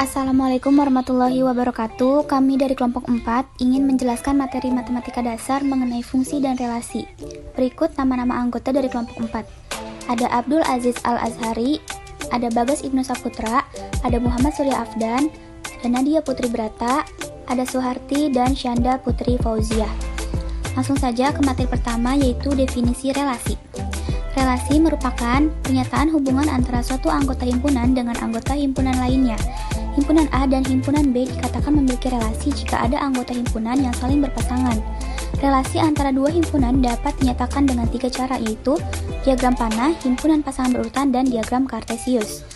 Assalamualaikum warahmatullahi wabarakatuh. Kami dari kelompok 4 ingin menjelaskan materi matematika dasar mengenai fungsi dan relasi. Berikut nama-nama anggota dari kelompok 4. Ada Abdul Aziz Al-Azhari, ada Bagas Ibnu Saputra, ada Muhammad Surya Afdan, ada Nadia Putri Brata, ada Suharti dan Syanda Putri Fauziah. Langsung saja ke materi pertama, yaitu definisi relasi. Relasi merupakan pernyataan hubungan antara suatu anggota himpunan dengan anggota himpunan lainnya. Himpunan A dan himpunan B dikatakan memiliki relasi jika ada anggota himpunan yang saling berpasangan. Relasi antara dua himpunan dapat dinyatakan dengan 3 cara, yaitu diagram panah, himpunan pasangan berurutan, dan diagram kartesius.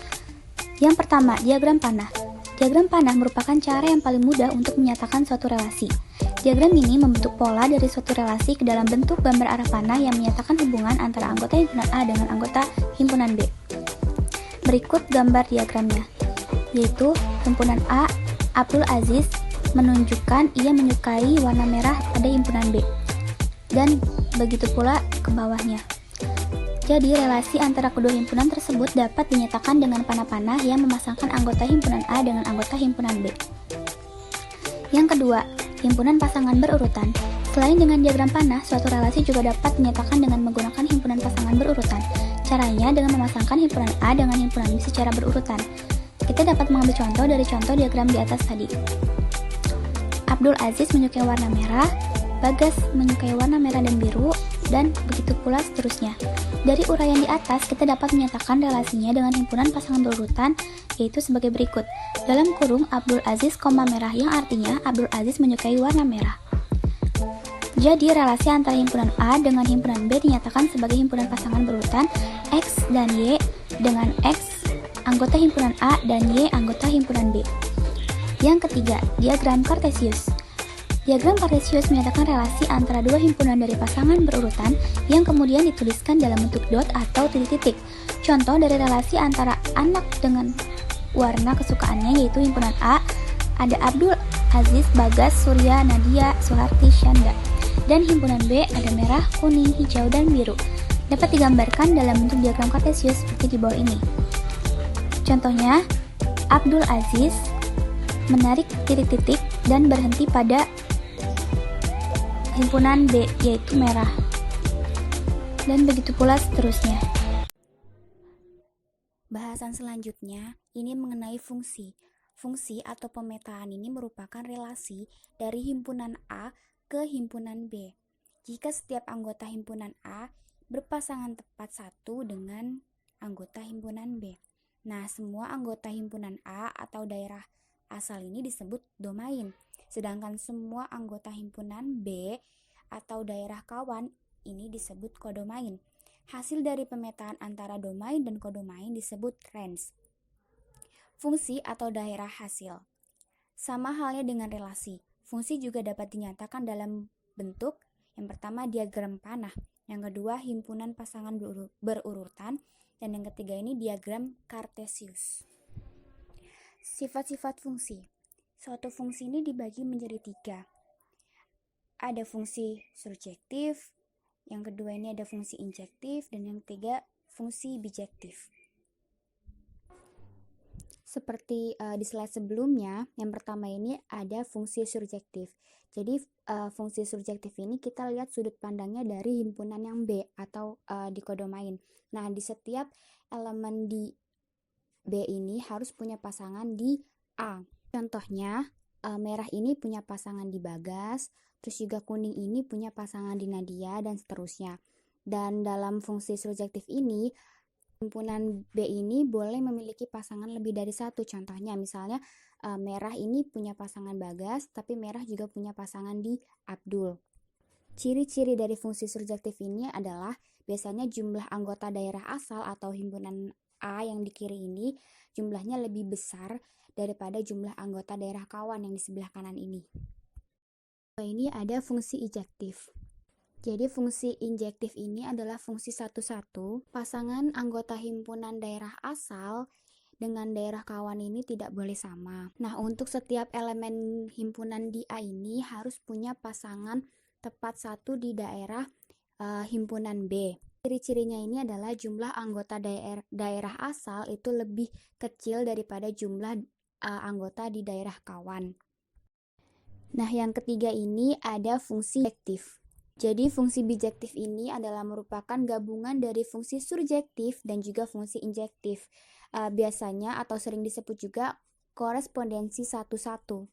Yang pertama, diagram panah. Diagram panah merupakan cara yang paling mudah untuk menyatakan suatu relasi. Diagram ini membentuk pola dari suatu relasi ke dalam bentuk gambar arah panah yang menyatakan hubungan antara anggota himpunan A dengan anggota himpunan B. Berikut gambar diagramnya, yaitu himpunan A, Abdul Aziz, menunjukkan ia menyukai warna merah pada himpunan B, dan begitu pula ke bawahnya. Jadi, relasi antara kedua himpunan tersebut dapat dinyatakan dengan panah-panah yang memasangkan anggota himpunan A dengan anggota himpunan B. Yang kedua, himpunan pasangan berurutan. Selain dengan diagram panah, suatu relasi juga dapat dinyatakan dengan menggunakan himpunan pasangan berurutan. Caranya dengan memasangkan himpunan A dengan himpunan B secara berurutan. Kita dapat mengambil contoh dari contoh diagram di atas tadi. Abdul Aziz menyukai warna merah, Bagas menyukai warna merah dan biru, dan begitu pula seterusnya. Dari uraian di atas, kita dapat menyatakan relasinya dengan himpunan pasangan berurutan, yaitu sebagai berikut. Dalam kurung Abdul Aziz, merah, yang artinya Abdul Aziz menyukai warna merah. Jadi, relasi antara himpunan A dengan himpunan B dinyatakan sebagai himpunan pasangan berurutan X dan Y, dengan X anggota himpunan A dan Y anggota himpunan B. Yang ketiga, diagram kartesius. Diagram kartesius menyatakan relasi antara dua himpunan dari pasangan berurutan yang kemudian dituliskan dalam bentuk dot atau titik-titik. Contoh dari relasi antara anak dengan warna kesukaannya, yaitu himpunan A, ada Abdul Aziz, Bagas, Surya, Nadia, Suharti, Syanda. Dan himpunan B ada merah, kuning, hijau, dan biru. Dapat digambarkan dalam bentuk diagram kartesius seperti di bawah ini. Contohnya, Abdul Aziz menarik titik-titik dan berhenti pada himpunan B, yaitu merah. Dan begitu pula seterusnya. Bahasan selanjutnya, ini mengenai fungsi. Fungsi atau pemetaan ini merupakan relasi dari himpunan A ke himpunan B. Jika setiap anggota himpunan A berpasangan tepat satu dengan anggota himpunan B. Nah, semua anggota himpunan A atau daerah asal ini disebut domain. Sedangkan semua anggota himpunan B atau daerah kawan ini disebut kodomain. Hasil dari pemetaan antara domain dan kodomain disebut range. Fungsi atau daerah hasil. Sama halnya dengan relasi. Fungsi juga dapat dinyatakan dalam bentuk yang pertama diagram panah, yang kedua himpunan pasangan berurutan, dan yang ketiga ini diagram kartesius. Sifat-sifat fungsi. Suatu fungsi ini dibagi menjadi 3. Ada fungsi surjektif, yang kedua ini ada fungsi injektif, dan yang ketiga fungsi bijektif. Seperti di slide sebelumnya, yang pertama ini ada fungsi surjektif. Jadi fungsi surjektif ini kita lihat sudut pandangnya dari himpunan yang B atau di kodomain. Nah, di setiap elemen di B ini harus punya pasangan di A. Contohnya, merah ini punya pasangan di Bagas, terus juga kuning ini punya pasangan di Nadia, dan seterusnya. Dan dalam fungsi surjektif ini, himpunan B ini boleh memiliki pasangan lebih dari satu. Contohnya, misalnya merah ini punya pasangan Bagas, tapi merah juga punya pasangan di Abdul. Ciri-ciri dari fungsi surjektif ini adalah biasanya jumlah anggota daerah asal atau himpunan A yang di kiri ini jumlahnya lebih besar daripada jumlah anggota daerah kawan yang di sebelah kanan ini. Ini ada fungsi injektif. Jadi fungsi injektif ini adalah fungsi satu-satu. Pasangan anggota himpunan daerah asal dengan daerah kawan ini tidak boleh sama. Nah, untuk setiap elemen himpunan di A ini harus punya pasangan tepat satu di daerah himpunan B. Ciri-cirinya ini adalah jumlah anggota daerah asal itu lebih kecil daripada jumlah anggota di daerah kawan. Nah, yang ketiga ini ada fungsi bijektif. Jadi, fungsi bijektif ini adalah merupakan gabungan dari fungsi surjektif dan juga fungsi injektif. Biasanya atau sering disebut juga korespondensi satu-satu.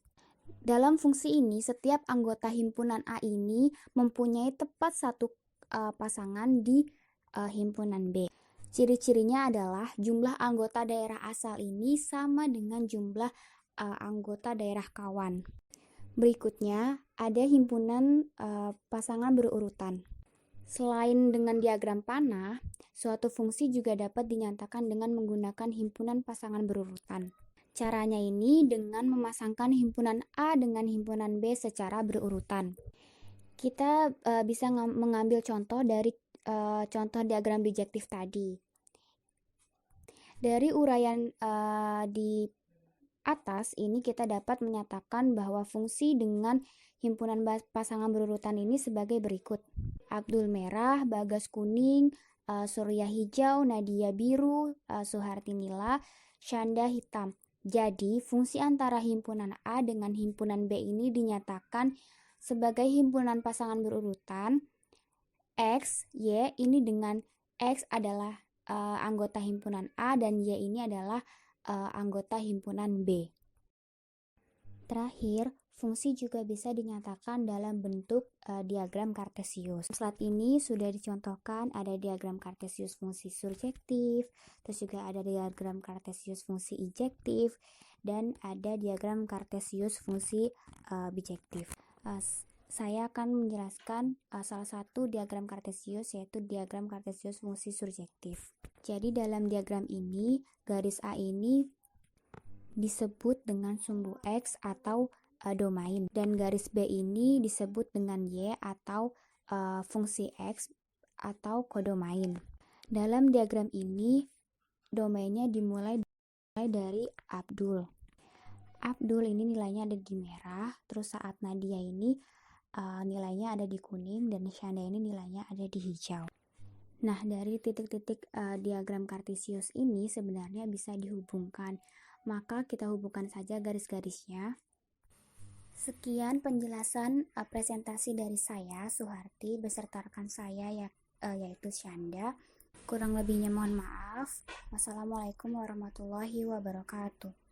Dalam fungsi ini, setiap anggota himpunan A ini mempunyai tepat satu pasangan di himpunan B. Ciri-cirinya adalah jumlah anggota daerah asal ini sama dengan jumlah anggota daerah kawan. Berikutnya, ada himpunan pasangan berurutan. Selain dengan diagram panah, suatu fungsi juga dapat dinyatakan dengan menggunakan himpunan pasangan berurutan. Caranya ini dengan memasangkan himpunan A dengan himpunan B secara berurutan. Kita bisa mengambil contoh dari contoh diagram bijektif tadi. Dari uraian di atas ini kita dapat menyatakan bahwa fungsi dengan himpunan pasangan berurutan ini sebagai berikut. Abdul merah, Bagas kuning, Surya hijau, Nadia biru, Suharti nila, Syanda hitam. Jadi, fungsi antara himpunan A dengan himpunan B ini dinyatakan sebagai himpunan pasangan berurutan X, Y ini dengan X adalah anggota himpunan A dan Y ini adalah anggota himpunan B. Terakhir, fungsi juga bisa dinyatakan dalam bentuk diagram kartesius. Slide ini sudah dicontohkan ada diagram kartesius fungsi surjektif, terus juga ada diagram kartesius fungsi injektif, dan ada diagram kartesius fungsi bijektif. Saya akan menjelaskan salah satu diagram kartesius, yaitu diagram kartesius fungsi surjektif. Jadi dalam diagram ini, garis A ini disebut dengan sumbu X atau domain, dan garis B ini disebut dengan Y atau fungsi X atau kodomain. Dalam diagram ini, domainnya dimulai dari Abdul. Abdul ini nilainya ada di merah, terus saat Nadia ini nilainya ada di kuning, dan Syanda ini nilainya ada di hijau. Nah, dari titik-titik diagram kartesius ini sebenarnya bisa dihubungkan. Maka kita hubungkan saja garis-garisnya. Sekian penjelasan presentasi dari saya, Suharti, beserta rekan saya yaitu Syanda. Kurang lebihnya mohon maaf. Wassalamualaikum warahmatullahi wabarakatuh.